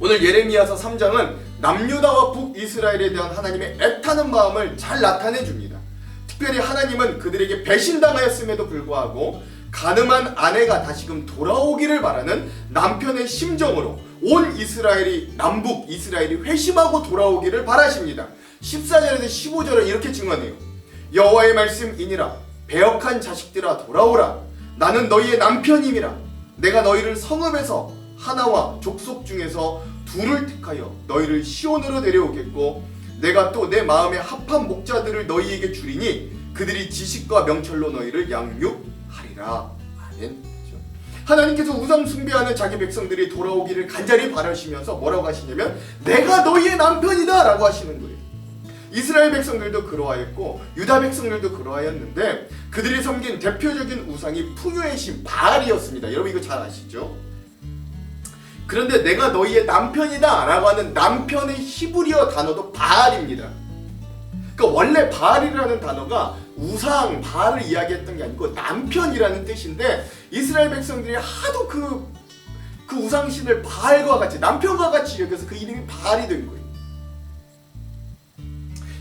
오늘 예레미야서 3장은 남유다와 북이스라엘에 대한 하나님의 애타는 마음을 잘 나타내 줍니다. 특별히 하나님은 그들에게 배신당하였음에도 불구하고 가늠한 아내가 다시금 돌아오기를 바라는 남편의 심정으로 온 이스라엘이, 남북 이스라엘이 회심하고 돌아오기를 바라십니다. 14절에서 15절은 이렇게 증언해요. 여호와의 말씀이니라. 배역한 자식들아 돌아오라. 나는 너희의 남편임이라. 내가 너희를 성읍에서 하나와 족속 중에서 둘을 택하여 너희를 시온으로 데려오겠고 내가 또 내 마음에 합한 목자들을 너희에게 주리니 그들이 지식과 명철로 너희를 양육하리라. 아멘. 하나님께서 우상 숭배하는 자기 백성들이 돌아오기를 간절히 바라시면서 뭐라고 하시냐면 내가 너희의 남편이다 라고 하시는 거예요. 이스라엘 백성들도 그러하였고 유다 백성들도 그러하였는데 그들이 섬긴 대표적인 우상이 풍요의 신 바알이었습니다. 여러분 이거 잘 아시죠? 그런데 내가 너희의 남편이다 라고 하는 남편의 히브리어 단어도 바알입니다. 그러니까 원래 바알이라는 단어가 우상, 바알을 이야기했던 게 아니고 남편이라는 뜻인데 이스라엘 백성들이 하도 그 우상신을 바알과 같이, 남편과 같이 여겨서 그 이름이 바알이 된 거예요.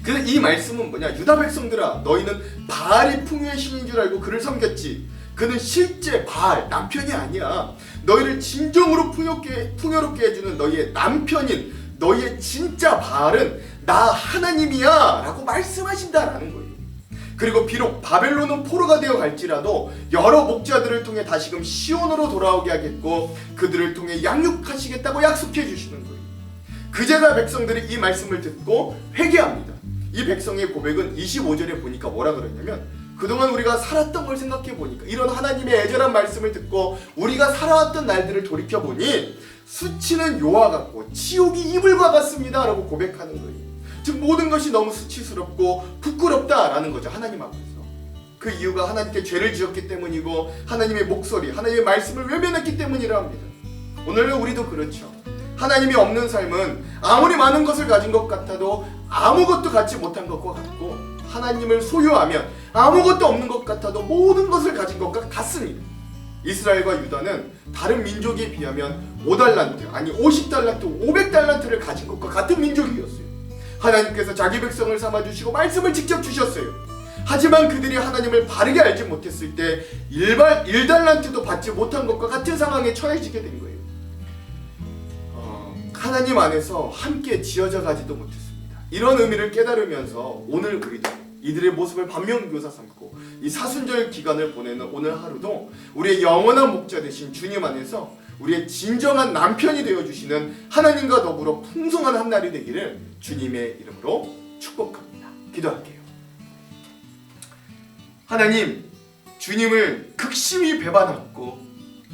그래서 이 말씀은 뭐냐, 유다 백성들아 너희는 바알이 풍요의 신인 줄 알고 그를 섬겼지. 그는 실제 바알, 남편이 아니야. 너희를 진정으로 풍요롭게 해주는 너희의 남편인 너희의 진짜 바알은 나 하나님이야 라고 말씀하신다라는 거예요. 그리고 비록 바벨론은 포로가 되어 갈지라도 여러 목자들을 통해 다시금 시온으로 돌아오게 하겠고 그들을 통해 양육하시겠다고 약속해 주시는 거예요. 그제야 백성들이 이 말씀을 듣고 회개합니다. 이 백성의 고백은 25절에 보니까 뭐라 그러냐면 그동안 우리가 살았던 걸 생각해 보니까 이런 하나님의 애절한 말씀을 듣고 우리가 살아왔던 날들을 돌이켜 보니 수치는 요와 같고 치욕이 이불과 같습니다 라고 고백하는 거예요. 즉 모든 것이 너무 수치스럽고 부끄럽다라는 거죠. 하나님 앞에서. 그 이유가 하나님께 죄를 지었기 때문이고 하나님의 목소리, 하나님의 말씀을 외면했기 때문이라 합니다. 오늘은 우리도 그렇죠. 하나님이 없는 삶은 아무리 많은 것을 가진 것 같아도 아무것도 갖지 못한 것과 같고 하나님을 소유하면 아무것도 없는 것 같아도 모든 것을 가진 것과 같습니다. 이스라엘과 유다는 다른 민족에 비하면 5달란트, 아니 50달란트, 500달란트를 가진 것과 같은 민족이었어요. 하나님께서 자기 백성을 삼아주시고 말씀을 직접 주셨어요. 하지만 그들이 하나님을 바르게 알지 못했을 때 1달란트도 받지 못한 것과 같은 상황에 처해지게 된 거예요. 하나님 안에서 함께 지어져 가지도 못했습니다. 이런 의미를 깨달으면서 오늘 우리도 이들의 모습을 반면교사 삼고 이 사순절 기간을 보내는 오늘 하루도 우리의 영원한 목자 되신 주님 안에서 우리의 진정한 남편이 되어주시는 하나님과 더불어 풍성한 한 날이 되기를 주님의 이름으로 축복합니다. 기도할게요. 하나님, 주님을 극심히 배반하고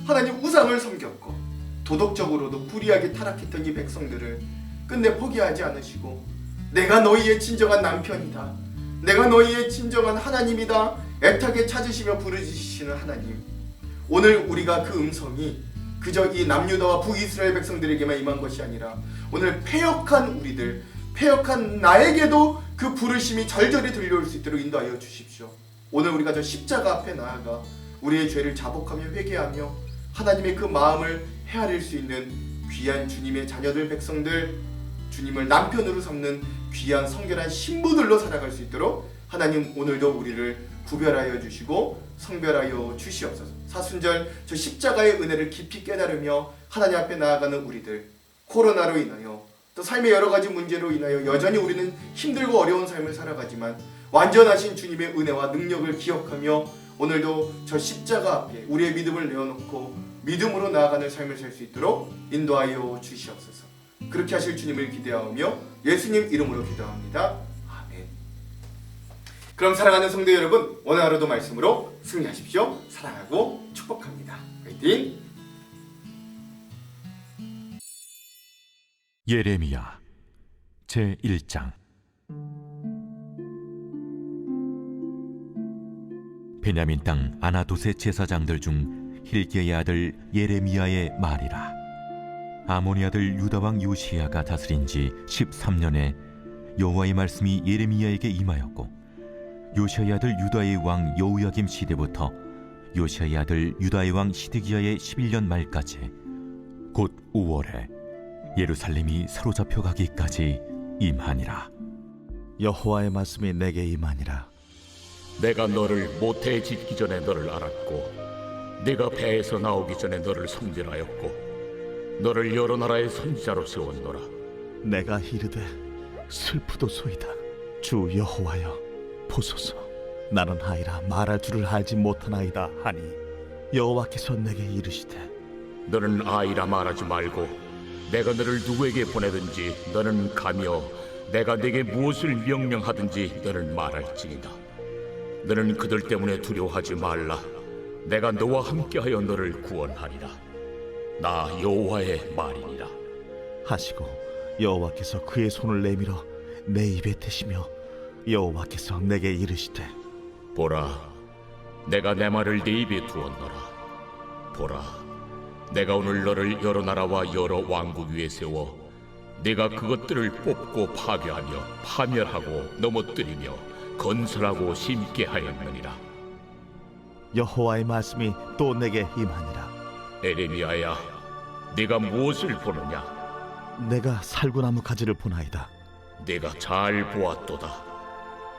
하나님 우상을 섬겼고 도덕적으로도 불의하게 타락했던 이 백성들을 끝내 포기하지 않으시고 내가 너희의 진정한 남편이다, 내가 너희의 진정한 하나님이다 애타게 찾으시며 부르짖으시는 하나님, 오늘 우리가 그 음성이 그저 이 남유다와 북이스라엘 백성들에게만 임한 것이 아니라 오늘 패역한 우리들, 패역한 나에게도 그 부르심이 절절히 들려올 수 있도록 인도하여 주십시오. 오늘 우리가 저 십자가 앞에 나아가 우리의 죄를 자복하며 회개하며 하나님의 그 마음을 헤아릴 수 있는 귀한 주님의 자녀들, 백성들, 주님을 남편으로 삼는 귀한 성결한 신부들로 살아갈 수 있도록 하나님 오늘도 우리를 구별하여 주시고 성별하여 주시옵소서. 사순절 저 십자가의 은혜를 깊이 깨달으며 하나님 앞에 나아가는 우리들, 코로나로 인하여 또 삶의 여러 가지 문제로 인하여 여전히 우리는 힘들고 어려운 삶을 살아가지만 완전하신 주님의 은혜와 능력을 기억하며 오늘도 저 십자가 앞에 우리의 믿음을 내어놓고 믿음으로 나아가는 삶을 살 수 있도록 인도하여 주시옵소서. 그렇게 하실 주님을 기대하며 예수님 이름으로 기도합니다. 아멘. 그럼 사랑하는 성도 여러분, 오늘 하루도 말씀으로 승리하십시오. 사랑하고 축복합니다. 화이팅! 예레미야 제1장. 베냐민 땅 아나돗의 제사장들 중 hilki야의 아들 예레미야의 말이라. 아모니 아들 유다 왕 요시야가 다스린 지 13년에 여호와의 말씀이 예레미야에게 임하였고, 요시야의 아들 유다의 왕 여호야김 시대부터 요시야의 아들 유다의 왕 시드기야의 11년 말까지, 곧 5월에 예루살렘이 사로잡혀 가기까지 임하니라. 여호와의 말씀이 내게 임하니라. 내가 너를 모태에 짓기 전에 너를 알았고, 네가 배에서 나오기 전에 너를 성별하였고, 너를 여러 나라의 선지자로 세웠노라. 내가 이르되 슬프도소이다. 주 여호와여, 보소서. 나는 아이라 말할 줄을 알지 못하나이다 하니, 여호와께서 내게 이르시되 너는 아이라 말하지 말고 내가 너를 누구에게 보내든지 너는 가며 내가 네게 무엇을 명령하든지 너는 말할지니라. 너는 그들 때문에 두려워하지 말라. 내가 너와 함께하여 너를 구원하리라. 나 여호와의 말이니라. 하시고 여호와께서 그의 손을 내밀어 내 입에 대시며 여호와께서 내게 이르시되 보라, 내가 내 말을 네 입에 두었노라. 보라, 내가 오늘 너를 여러 나라와 여러 왕국 위에 세워 네가 그것들을 뽑고 파괴하며 파멸하고 넘어뜨리며 건설하고 심게 하였느니라. 여호와의 말씀이 또 내게 임하니라. 에레미야야, 네가 무엇을 보느냐? 내가 살구나무 가지를 보나이다. 네가 잘 보았도다.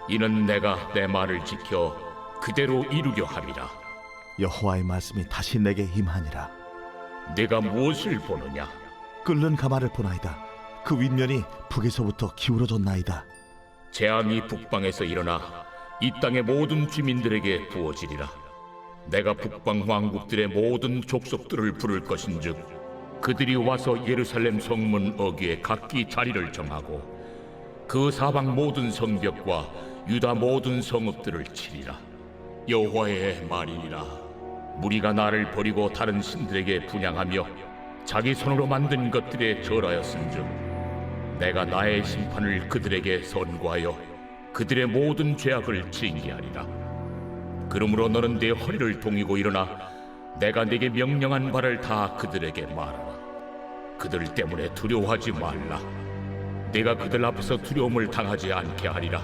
이는 내가 내 말을 지켜 그대로 이루려 함이라. 여호와의 말씀이 다시 내게 임하니라. 네가 무엇을 보느냐? 끓는 가마를 보나이다. 그 윗면이 북에서부터 기울어졌나이다. 재앙이 북방에서 일어나 이 땅의 모든 주민들에게 부어지리라. 내가 북방 왕국들의 모든 족속들을 부를 것인즉 그들이 와서 예루살렘 성문 어귀에 각기 자리를 정하고 그 사방 모든 성벽과 유다 모든 성읍들을 치리라. 여호와의 말이니라. 무리가 나를 버리고 다른 신들에게 분향하며 자기 손으로 만든 것들에 절하였은즉 내가 나의 심판을 그들에게 선고하여 그들의 모든 죄악을 징계하리라. 그러므로 너는 네 허리를 동이고 일어나 내가 네게 명령한 바를 다 그들에게 말하라. 그들 때문에 두려워하지 말라. 내가 그들 앞에서 두려움을 당하지 않게 하리라.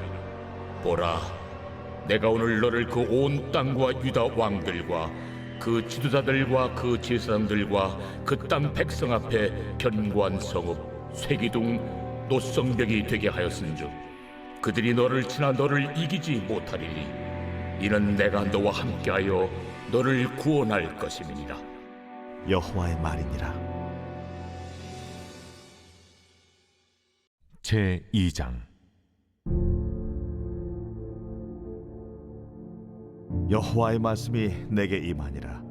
보라, 내가 오늘 너를 그 온 땅과 유다 왕들과 그 지도자들과 그 제사장들과 그 땅 백성 앞에 견고한 성읍, 쇠기둥, 노성벽이 되게 하였은즉 그들이 너를 치나 너를 이기지 못하리니 이는 내가 너와 함께하여 너를 구원할 것임이니라. 여호와의 말이니라. 제2장. 여호와의 말씀이 내게 임하니라.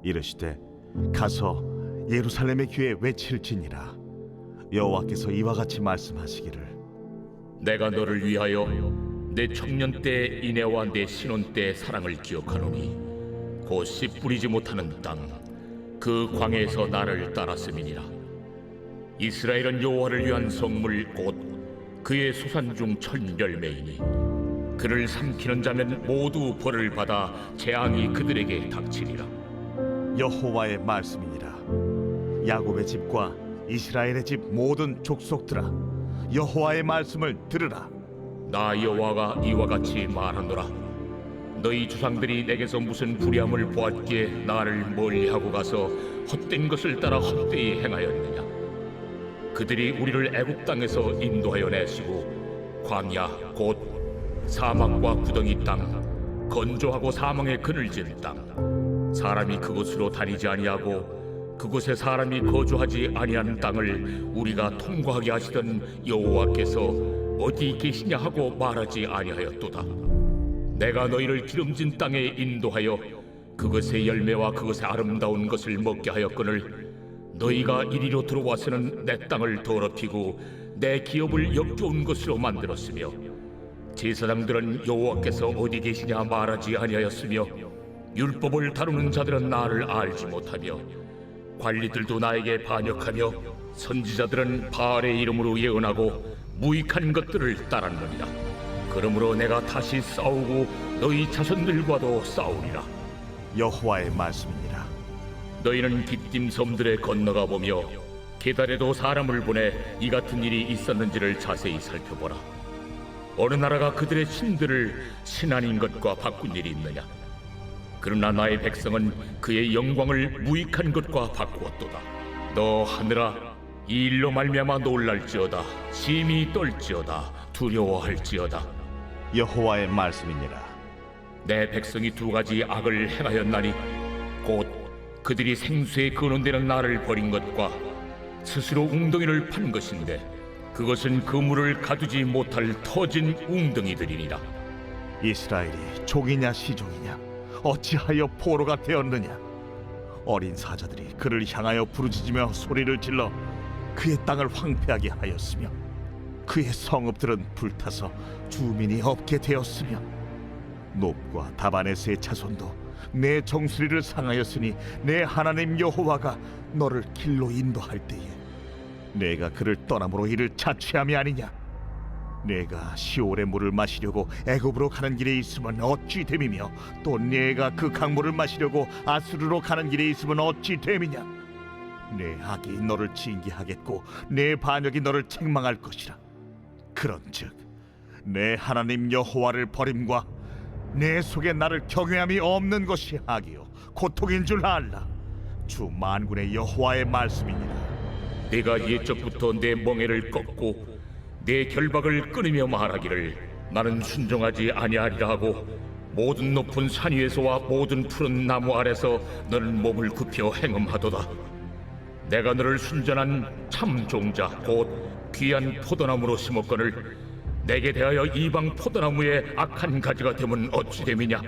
이르시되 가서 예루살렘의 귀에 외칠지니라. 여호와께서 이와 같이 말씀하시기를 내가 너를 위하여 내 청년 때 인애와 내 신혼 때 사랑을 기억하노니 곧 씨 뿌리지 못하는 땅 그 광야에서 나를 따랐음이니라. 이스라엘은 여호와를 위한 성물 곧 그의 소산 중 첫 열매이니 그를 삼키는 자면 모두 벌을 받아 재앙이 그들에게 닥치리라. 여호와의 말씀이니라. 야곱의 집과 이스라엘의 집 모든 족속들아, 여호와의 말씀을 들으라. 나 여호와가 이와 같이 말하노라. 너희 조상들이 내게서 무슨 불의함을 보았기에 나를 멀리하고 가서 헛된 것을 따라 헛되이 행하였느냐? 그들이 우리를 애굽 땅에서 인도하여 내시고 광야 곧 사막과 구덩이 땅, 건조하고 사망의 그늘진 땅, 사람이 그곳으로 다니지 아니하고 그곳에 사람이 거주하지 아니하는 땅을 우리가 통과하게 하시던 여호와께서 어디 계시냐 하고 말하지 아니하였도다. 내가 너희를 기름진 땅에 인도하여 그것의 열매와 그것의 아름다운 것을 먹게 하였거늘 너희가 이리로 들어와서는 내 땅을 더럽히고 내 기업을 역겨운 것으로 만들었으며 제사장들은 여호와께서 어디 계시냐 말하지 아니하였으며 율법을 다루는 자들은 나를 알지 못하며 관리들도 나에게 반역하며 선지자들은 바알의 이름으로 예언하고 무익한 것들을 따랐느니라. 그러므로 내가 다시 싸우고 너희 자손들과도 싸우리라. 여호와의 말씀이니라. 너희는 깃딤 섬들에 건너가 보며 게달에도 사람을 보내 이 같은 일이 있었는지를 자세히 살펴보라. 어느 나라가 그들의 신들을 신 아닌 것과 바꾼 일이 있느냐? 그러나 나의 백성은 그의 영광을 무익한 것과 바꾸었도다. 너 하늘아, 이 일로 말미암아 놀랄지어다. 심히 떨지어다. 두려워할지어다. 여호와의 말씀이니라. 내 백성이 두 가지 악을 행하였나니 곧 그들이 생수에 근원되는 나를 버린 것과 스스로 웅덩이를 판 것인데 그것은 그물을 가두지 못할 터진 웅덩이들이니라. 이스라엘이 족이냐 시종이냐 어찌하여 포로가 되었느냐. 어린 사자들이 그를 향하여 부르짖으며 소리를 질러 그의 땅을 황폐하게 하였으며 그의 성읍들은 불타서 주민이 없게 되었으며 놉과 다바네스의 자손도 내 정수리를 상하였으니 내 하나님 여호와가 너를 길로 인도할 때에 내가 그를 떠남으로 이를 자취함이 아니냐. 내가 시올의 물을 마시려고 애굽으로 가는 길에 있으면 어찌 됨이며 또 내가 그 강물을 마시려고 아수르로 가는 길에 있으면 어찌 됨이냐. 내 악이 너를 징계하겠고 내 반역이 너를 책망할 것이라. 그런즉 내 하나님 여호와를 버림과 내 속에 나를 경외함이 없는 것이 악이요 고통인 줄 알라. 주 만군의 여호와의 말씀이니라. 내가 옛적부터 내 멍에를 꺾고 내 결박을 끊으며 말하기를 나는 순종하지 아니하리라 하고 모든 높은 산 위에서와 모든 푸른 나무 아래서 너는 몸을 굽혀 행음하도다. 내가 너를 순전한 참 종자 곧 귀한 포도나무로 심었거늘 내게 대하여 이방 포도나무의 악한 가지가 되면 어찌 됨이냐.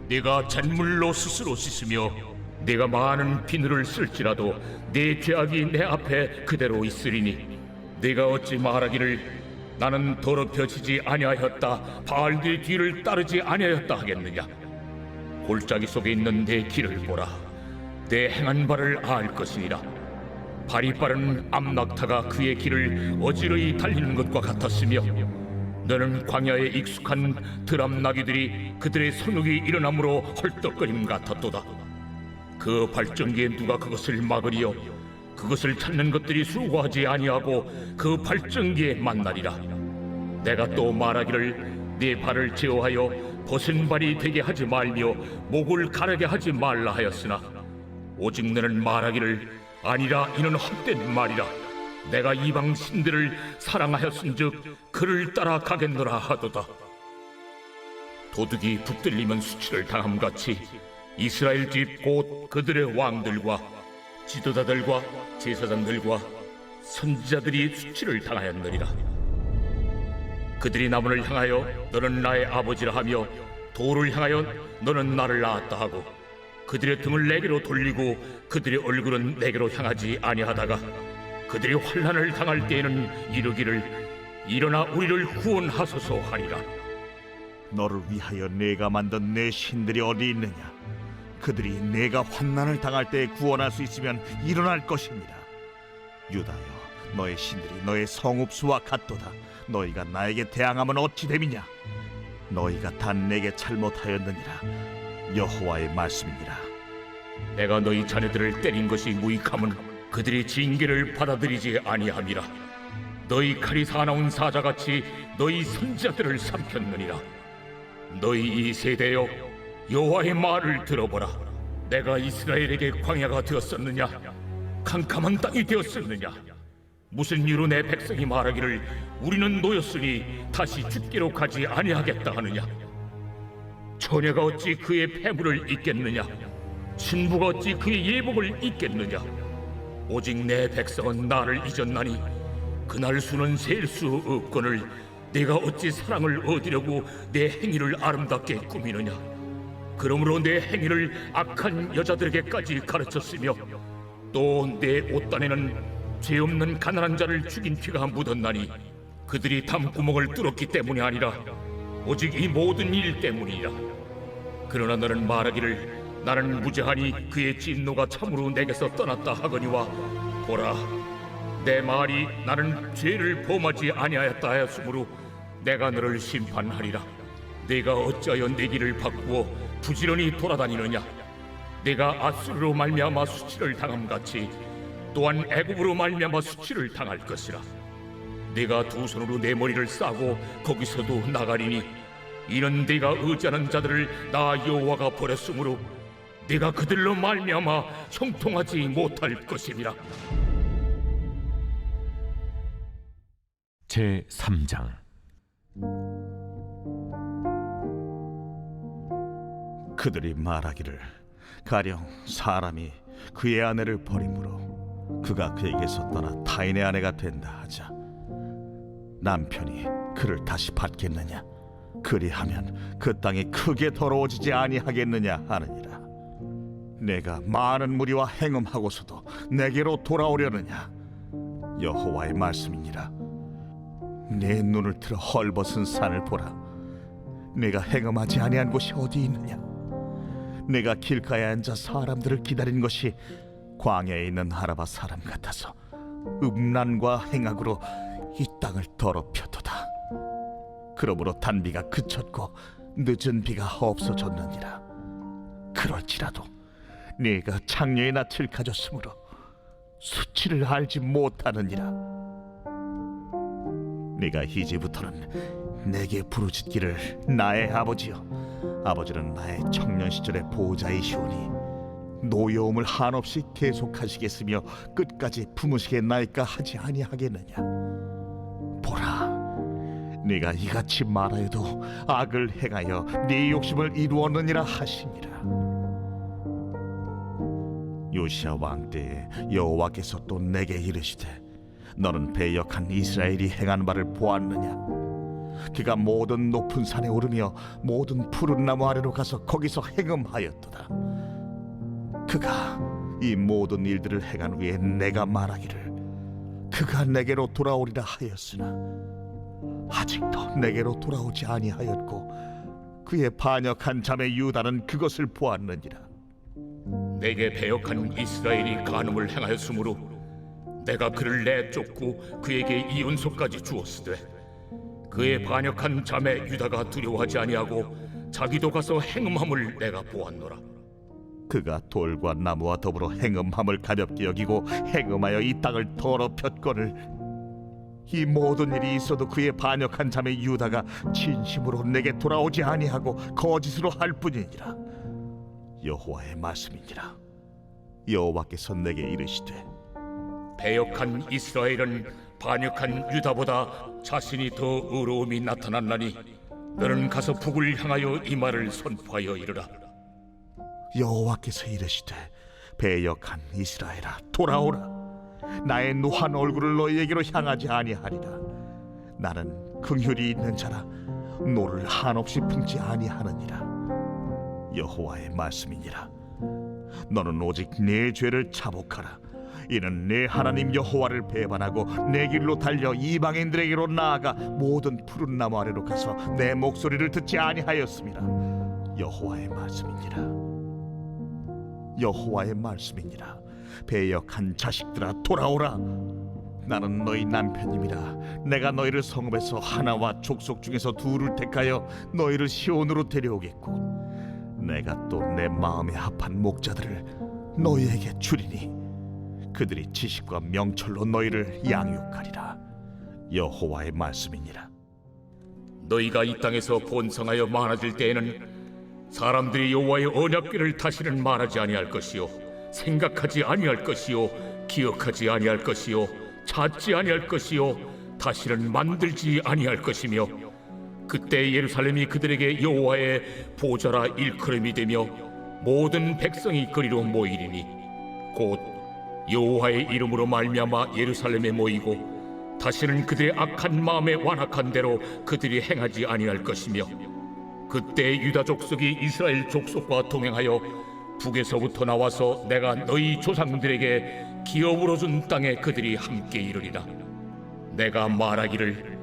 네가 잿물로 스스로 씻으며 네가 많은 비늘을 쓸지라도 네 죄악이 내 앞에 그대로 있으리니 네가 어찌 말하기를 나는 더럽혀지지 아니하였다 바알들의 뒤를 따르지 아니하였다 하겠느냐. 골짜기 속에 있는 내 길을 보라. 내 행한 바를 알 것이니라. 발이 빠른 암낙타가 그의 길을 어지러이 달리는 것과 같았으며 너는 광야에 익숙한 드람나귀들이 그들의 성욕이 일어남으로 헐떡거림 같았도다. 그 발전기에 누가 그것을 막으리요 그것을 찾는 것들이 수고하지 아니하고 그 발전기에 만나리라. 내가 또 말하기를 네 발을 제어하여 벗은 발이 되게 하지 말며 목을 가르게 하지 말라 하였으나 오직 너는 말하기를 아니라 이는 헛된 말이라. 내가 이방 신들을 사랑하였은즉 그를 따라 가겠노라 하도다. 도둑이 붙들리면 수치를 당함같이 이스라엘 집 곧 그들의 왕들과 지도자들과 제사장들과 선지자들이 수치를 당하였느니라. 그들이 나무를 향하여 너는 나의 아버지라 하며 돌을 향하여 너는 나를 낳았다 하고 그들의 등을 내게로 돌리고 그들의 얼굴은 내게로 향하지 아니하다가 그들이 환난을 당할 때에는 이르기를 일어나 우리를 구원하소서 하리라. 너를 위하여 내가 만든 내 신들이 어디 있느냐. 그들이 내가 환난을 당할 때에 구원할 수 있으면 일어날 것입니다. 유다여, 너의 신들이 너의 성읍수와 같도다. 너희가 나에게 대항하면 어찌 됨이냐. 너희가 단 내게 잘못하였느니라. 여호와의 말씀이니라. 내가 너희 자녀들을 때린 것이 무익함은 그들이 징계를 받아들이지 아니함이라. 너희 칼이 사나운 사자같이 너희 선지자들을 삼켰느니라. 너희 이 세대여, 여호와의 말을 들어보라. 내가 이스라엘에게 광야가 되었었느냐 캄캄한 땅이 되었었느냐. 무슨 이유로 내 백성이 말하기를 우리는 노였으니 다시 죽기로 가지 아니하겠다 하느냐. 처녀가 어찌 그의 폐물을 잊겠느냐. 신부가 어찌 그의 예복을 잊겠느냐. 오직 내 백성은 나를 잊었나니 그날 수는 셀 수 없거늘 내가 어찌 사랑을 얻으려고 내 행위를 아름답게 꾸미느냐. 그러므로 내 행위를 악한 여자들에게까지 가르쳤으며 또 내 옷단에는 죄 없는 가난한 자를 죽인 피가 묻었나니 그들이 담구멍을 뚫었기 때문이 아니라 오직 이 모든 일 때문이라. 그러나 너는 말하기를 나는 무죄하니 그의 진노가 참으로 내게서 떠났다 하거니와 보라, 내 말이 나는 죄를 범하지 아니하였다 하였으므로 내가 너를 심판하리라. 네가 어찌하여 내 길을 바꾸어 부지런히 돌아다니느냐? 네가 아수르로 말미암아 수치를 당함같이 또한 애굽으로 말미암아 수치를 당할 것이라. 네가 두 손으로 내 머리를 싸고 거기서도 나가리니 이는 네가 의지하는 자들을 나 여호와가 버렸으므로 네가 그들로 말미암아 형통하지 못할 것이니라. 제 3장. 그들이 말하기를 가령 사람이 그의 아내를 버림으로 그가 그에게서 떠나 타인의 아내가 된다 하자 남편이 그를 다시 받겠느냐? 그리하면 그 땅이 크게 더러워지지 아니하겠느냐 하느니라. 내가 많은 무리와 행음하고서도 내게로 돌아오려느냐? 여호와의 말씀이니라. 내 눈을 들어 헐벗은 산을 보라. 내가 행음하지 아니한 곳이 어디 있느냐? 내가 길가에 앉아 사람들을 기다린 것이 광야에 있는 아라바 사람 같아서 음란과 행악으로 이 땅을 더럽혔도다. 그러므로 단비가 그쳤고 늦은 비가 없어졌느니라. 그럴지라도 네가 창녀의 낯을 가졌으므로 수치를 알지 못하느니라. 네가 이제부터는 내게 부르짖기를 나의 아버지여. 아버지는 나의 청년 시절의 보호자이시오니 노여움을 한없이 계속하시겠으며 끝까지 품으시겠나이까 하지 아니하겠느냐? 보라, 네가 이같이 말하여도 악을 행하여 네 욕심을 이루었느니라 하시니라. 요시야 왕 때에 여호와께서 또 내게 이르시되 너는 배역한 이스라엘이 행한 바를 보았느냐? 그가 모든 높은 산에 오르며 모든 푸른 나무 아래로 가서 거기서 행음하였도다. 그가 이 모든 일들을 행한 후에 내가 말하기를 그가 내게로 돌아오리라 하였으나 아직도 내게로 돌아오지 아니하였고 그의 반역한 자매 유다는 그것을 보았느니라. 내게 배역한 이스라엘이 간음을 행하였으므로 내가 그를 내쫓고 그에게 이윤소까지 주었으되 그의 반역한 자매 유다가 두려워하지 아니하고 자기도 가서 행음함을 내가 보았노라. 그가 돌과 나무와 더불어 행음함을 가볍게 여기고 행음하여 이 땅을 더럽혔거늘 이 모든 일이 있어도 그의 반역한 자매 유다가 진심으로 내게 돌아오지 아니하고 거짓으로 할 뿐이니라. 여호와의 말씀이니라. 여호와께서 내게 이르시되 배역한 이스라엘은 반역한 유다보다 자신이 더 의로움이 나타났나니 너는 가서 북을 향하여 이 말을 선포하여 이르라. 여호와께서 이르시되 배역한 이스라엘아 돌아오라. 나의 노한 얼굴을 너희에게로 향하지 아니하리라. 나는 긍휼이 있는 자라 노를 한없이 품지 아니하느니라. 여호와의 말씀이니라. 너는 오직 네 죄를 자복하라. 이는 내 하나님 여호와를 배반하고 내 길로 달려 이방인들에게로 나아가 모든 푸른 나무 아래로 가서 내 목소리를 듣지 아니하였음이라. 여호와의 말씀이니라. 여호와의 말씀이니라. 배역한 자식들아 돌아오라. 나는 너희 남편님이라. 내가 너희를 성읍에서 하나와 족속 중에서 둘을 택하여 너희를 시온으로 데려오겠고 내가 또 내 마음에 합한 목자들을 너희에게 주리니 그들이 지식과 명철로 너희를 양육하리라. 여호와의 말씀이니라. 너희가 이 땅에서 번성하여 많아질 때에는 사람들이 여호와의 언약궤를 다시는 말하지 아니할 것이요 생각하지 아니할 것이요 기억하지 아니할 것이요 찾지 아니할 것이요 다시는 만들지 아니할 것이며 그때 예루살렘이 그들에게 여호와의 보좌라 일컬음이 되며 모든 백성이 그리로 모이리니 곧 여호와의 이름으로 말미암아 예루살렘에 모이고 다시는 그들의 악한 마음에 완악한 대로 그들이 행하지 아니할 것이며 그때 유다 족속이 이스라엘 족속과 동행하여 북에서부터 나와서 내가 너희 조상들에게 기업으로 준 땅에 그들이 함께 이르리라. 내가 말하기를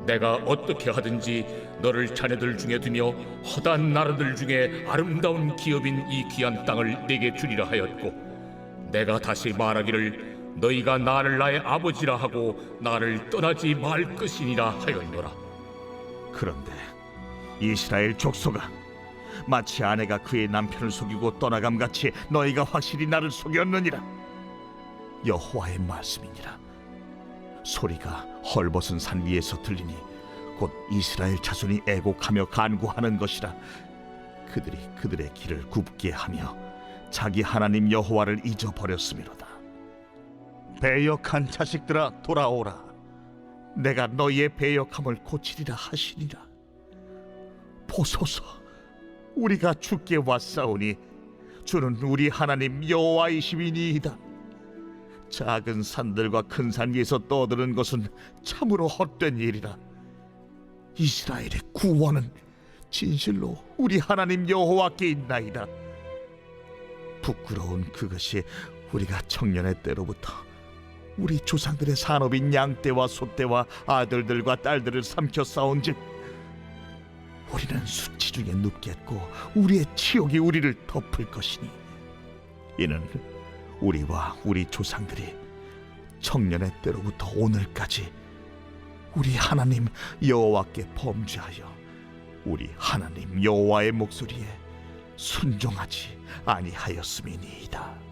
내가 어떻게 하든지 너를 자네들 중에 두며 허다한 나라들 중에 아름다운 기업인 이 귀한 땅을 내게 주리라 하였고, 내가 다시 말하기를 너희가 나를 나의 아버지라 하고 나를 떠나지 말 것이니라 하였노라. 그런데 이스라엘 족속아, 마치 아내가 그의 남편을 속이고 떠나감같이 너희가 확실히 나를 속였느니라. 여호와의 말씀이니라. 소리가 헐벗은 산 위에서 들리니 곧 이스라엘 자손이 애곡하며 간구하는 것이라. 그들이 그들의 길을 굽게 하며 자기 하나님 여호와를 잊어버렸음이로다. 배역한 자식들아, 돌아오라. 내가 너희의 배역함을 고치리라 하시니라. 보소서, 우리가 주께 왔사오니 주는 우리 하나님 여호와이시니이다. 작은 산들과 큰 산 위에서 떠드는 것은 참으로 헛된 일이라. 이스라엘의 구원은 진실로 우리 하나님 여호와께 있나이다. 부끄러운 그것이 우리가 청년의 때로부터 우리 조상들의 산업인 양떼와 소떼와 아들들과 딸들을 삼켜 싸운즉 우리는 수치 중에 눕겠고 우리의 치욕이 우리를 덮을 것이니, 이는 우리와 우리 조상들이 청년의 때로부터 오늘까지 우리 하나님 여호와께 범죄하여 우리 하나님 여호와의 목소리에 순종하지 아니하였음이니이다.